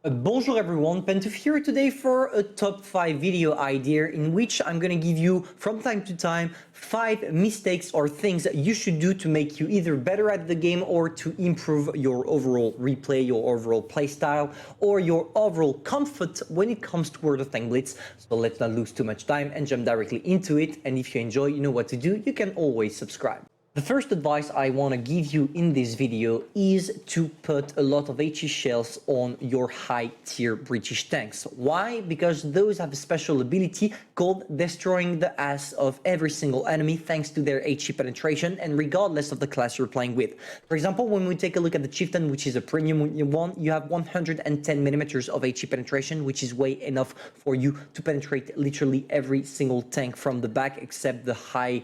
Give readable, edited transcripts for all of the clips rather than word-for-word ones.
Bonjour everyone, Pantoufleee here today for a top 5 video idea in which I'm going to give you from time to time 5 mistakes or things that you should do to make you either better at the game or to improve your overall replay, your overall playstyle, or your overall comfort when it comes to World of Tank Blitz. So let's not lose too much time and jump directly into it. And if you enjoy, you know what to do, you can always subscribe. The first advice I want to give you in this video is to put a lot of HE shells on your high tier British tanks. Why? Because those have a special ability called destroying the ass of every single enemy thanks to their HE penetration and regardless of the class you're playing with. For example, when we take a look at the Chieftain, which is a premium one, you have 110 millimeters of HE penetration, which is way enough for you to penetrate literally every single tank from the back except the high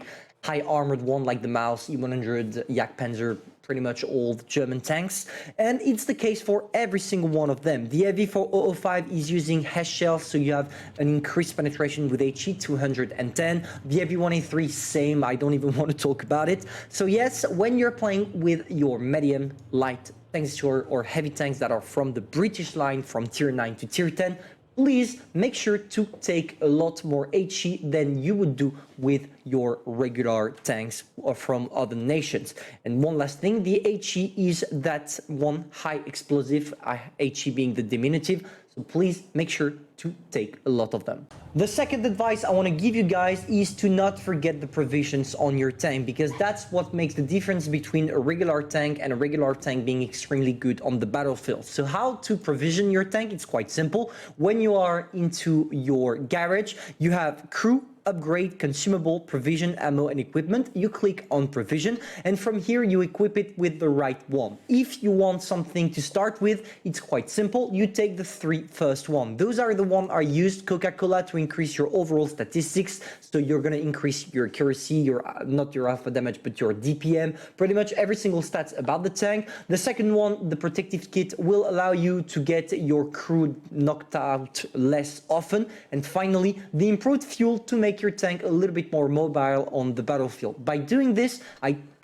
armored one like the Maus, E100, Jagdpanzer, pretty much all the German tanks. And it's the case for every single one of them. The Heavy for 005 is using HES shells, so you have an increased penetration with HE 210. The Heavy 183, same, I don't even want to talk about it. So yes, when you're playing with your medium, light tanks or heavy tanks that are from the British line from tier 9 to tier 10, please make sure to take a lot more HE than you would do with your regular tanks from other nations. And one last thing, the HE is that one high explosive, HE being the diminutive, so please make sure to take a lot of them. The second advice I want to give you guys is to not forget the provisions on your tank, because that's what makes the difference between a regular tank and a regular tank being extremely good on the battlefield. So how to provision your tank? It's quite simple. When you are into your garage, you have crew, upgrade, consumable, provision, ammo, and equipment. You click on provision, and from here you equip it with the right one. If you want something to start with, it's quite simple. You take the 3 first one. Those are the one are used Coca-Cola to increase your overall statistics. So you're going to increase your accuracy, your not your alpha damage, but your DPM, pretty much every single stats about the tank. The second one, the protective kit, will allow you to get your crew knocked out less often. And finally, the improved fuel to make your tank a little bit more mobile on the battlefield. By doing this,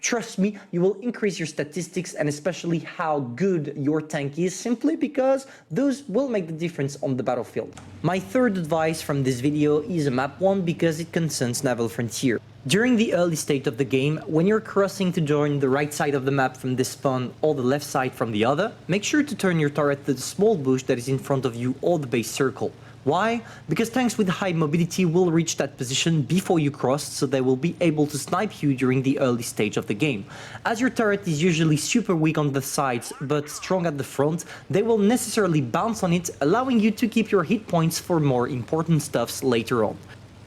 trust me, you will increase your statistics and especially how good your tank is, simply because those will make the difference on the battlefield. My third advice from this video is a map one because it concerns Naval Frontier. During the early state of the game, when you're crossing to join the right side of the map from this spawn or the left side from the other, make sure to turn your turret to the small bush that is in front of you or the base circle. Why? Because tanks with high mobility will reach that position before you cross, so they will be able to snipe you during the early stage of the game. As your turret is usually super weak on the sides but strong at the front, they will necessarily bounce on it, allowing you to keep your hit points for more important stuffs later on.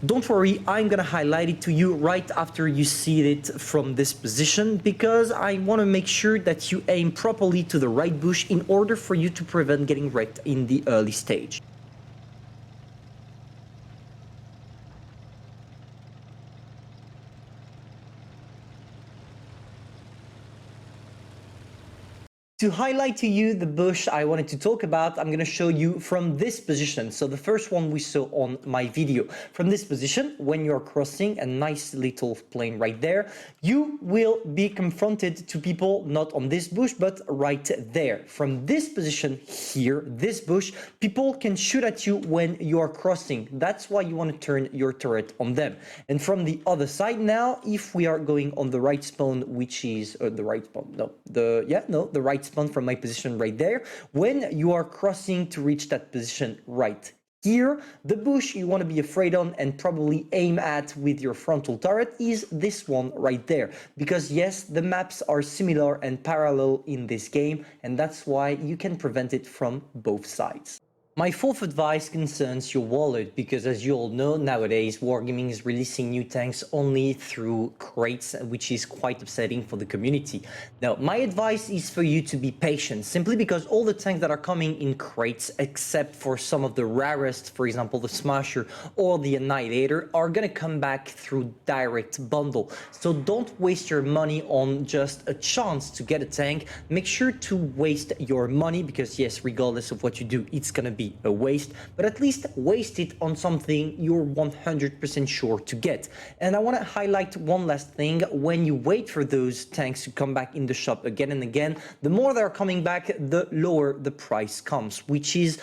Don't worry, I'm gonna highlight it to you right after you see it from this position, because I want to make sure that you aim properly to the right bush in order for you to prevent getting wrecked in the early stage. To highlight to you the bush I wanted to talk about, I'm going to show you from this position. So the first one we saw on my video. From this position, when you're crossing a nice little plane right there, you will be confronted to people not on this bush, but right there. From this position here, this bush, people can shoot at you when you are crossing. That's why you want to turn your turret on them. And from the other side now, if we are going on the right spawn, which is the right spawn, the right spawn from my position right there, when you are crossing to reach that position right here, the bush you want to be afraid on and probably aim at with your frontal turret is this one right there, because yes, the maps are similar and parallel in this game, and that's why you can prevent it from both sides. My fourth advice concerns your wallet, because as you all know, nowadays Wargaming is releasing new tanks only through crates, which is quite upsetting for the community. Now, my advice is for you to be patient, simply because all the tanks that are coming in crates, except for some of the rarest, for example, the Smasher or the Annihilator, are gonna come back through direct bundle. So don't waste your money on just a chance to get a tank. Make sure to waste your money, because yes, regardless of what you do, it's gonna be be a waste, but at least waste it on something you're 100% sure to get. And I want to highlight one last thing. When you wait for those tanks to come back in the shop again and again, the more they're coming back, the lower the price comes, which is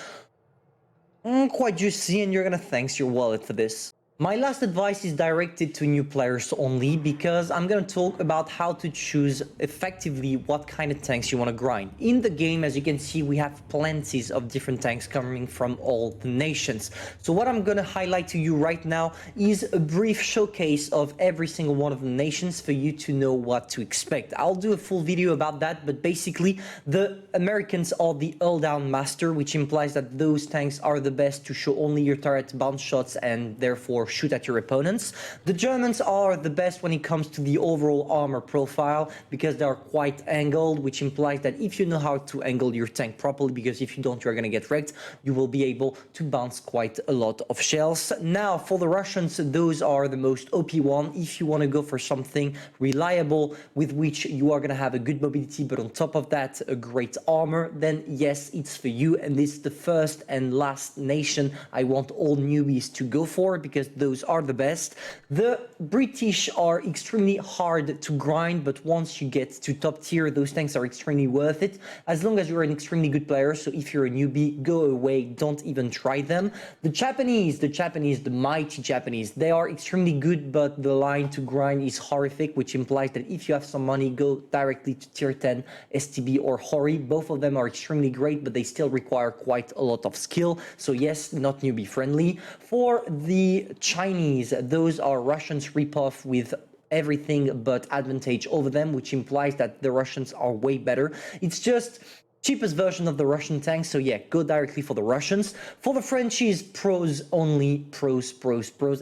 quite juicy, and you're gonna thank your wallet for this. My last advice is directed to new players only, because I'm going to talk about how to choose effectively what kind of tanks you want to grind. In the game, as you can see, we have plenty of different tanks coming from all the nations. So what I'm going to highlight to you right now is a brief showcase of every single one of the nations for you to know what to expect. I'll do a full video about that, but basically the Americans are the all-down master, which implies that those tanks are the best to show only your turret bounce shots and therefore shoot at your opponents. The Germans are the best when it comes to the overall armor profile, because they are quite angled, which implies that if you know how to angle your tank properly, because if you don't, you're going to get wrecked, you will be able to bounce quite a lot of shells. Now, for the Russians, those are the most OP one. If you want to go for something reliable with which you are going to have a good mobility, but on top of that, a great armor, then yes, it's for you. And this is the first and last nation I want all newbies to go for, because those are the best. The British are extremely hard to grind, but once you get to top tier, those tanks are extremely worth it, as long as you're an extremely good player. So if you're a newbie, go away, don't even try them. The Japanese, the mighty Japanese, they are extremely good, but the line to grind is horrific, which implies that if you have some money, go directly to tier 10, STB or Hori. Both of them are extremely great, but they still require quite a lot of skill. So yes, not newbie friendly. For the Chinese, those are Russians ripoff with everything but advantage over them, which implies that the Russians are way better. It's just cheapest version of the Russian tanks, so yeah, go directly for the Russians. For the Frenchies, pros only, pros,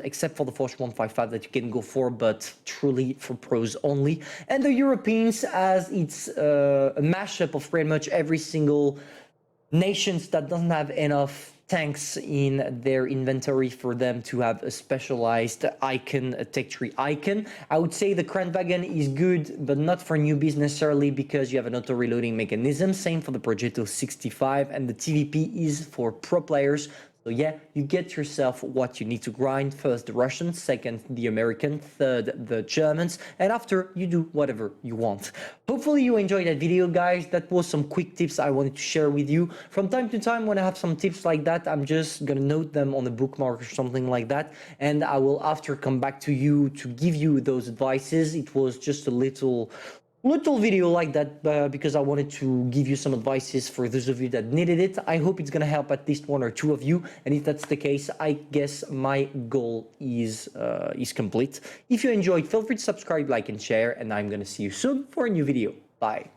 except for the Forge 155 that you can go for, but truly for pros only. And the Europeans, as it's a mashup of pretty much every single nations that doesn't have enough tanks in their inventory for them to have a specialized icon, a tech tree icon. I would say the Kranwagen is good, but not for newbies necessarily, because you have an auto reloading mechanism. Same for the Progetto 65, and the TVP is for pro players. So yeah, you get yourself what you need to grind. First the Russians, second the American, third the Germans, and after you do whatever you want. Hopefully you enjoyed that video, guys. That was some quick tips I wanted to share with you. From time to time, when I have some tips like that, I'm just gonna note them on a bookmark or something like that, and I will after come back to you to give you those advices. It was just a little video like that because I wanted to give you some advices for those of you that needed it. I hope it's gonna help at least one or two of you, and if that's the case, I guess my goal is complete. If you enjoyed, feel free to subscribe, like, and share, and I'm gonna see you soon for a new video. Bye.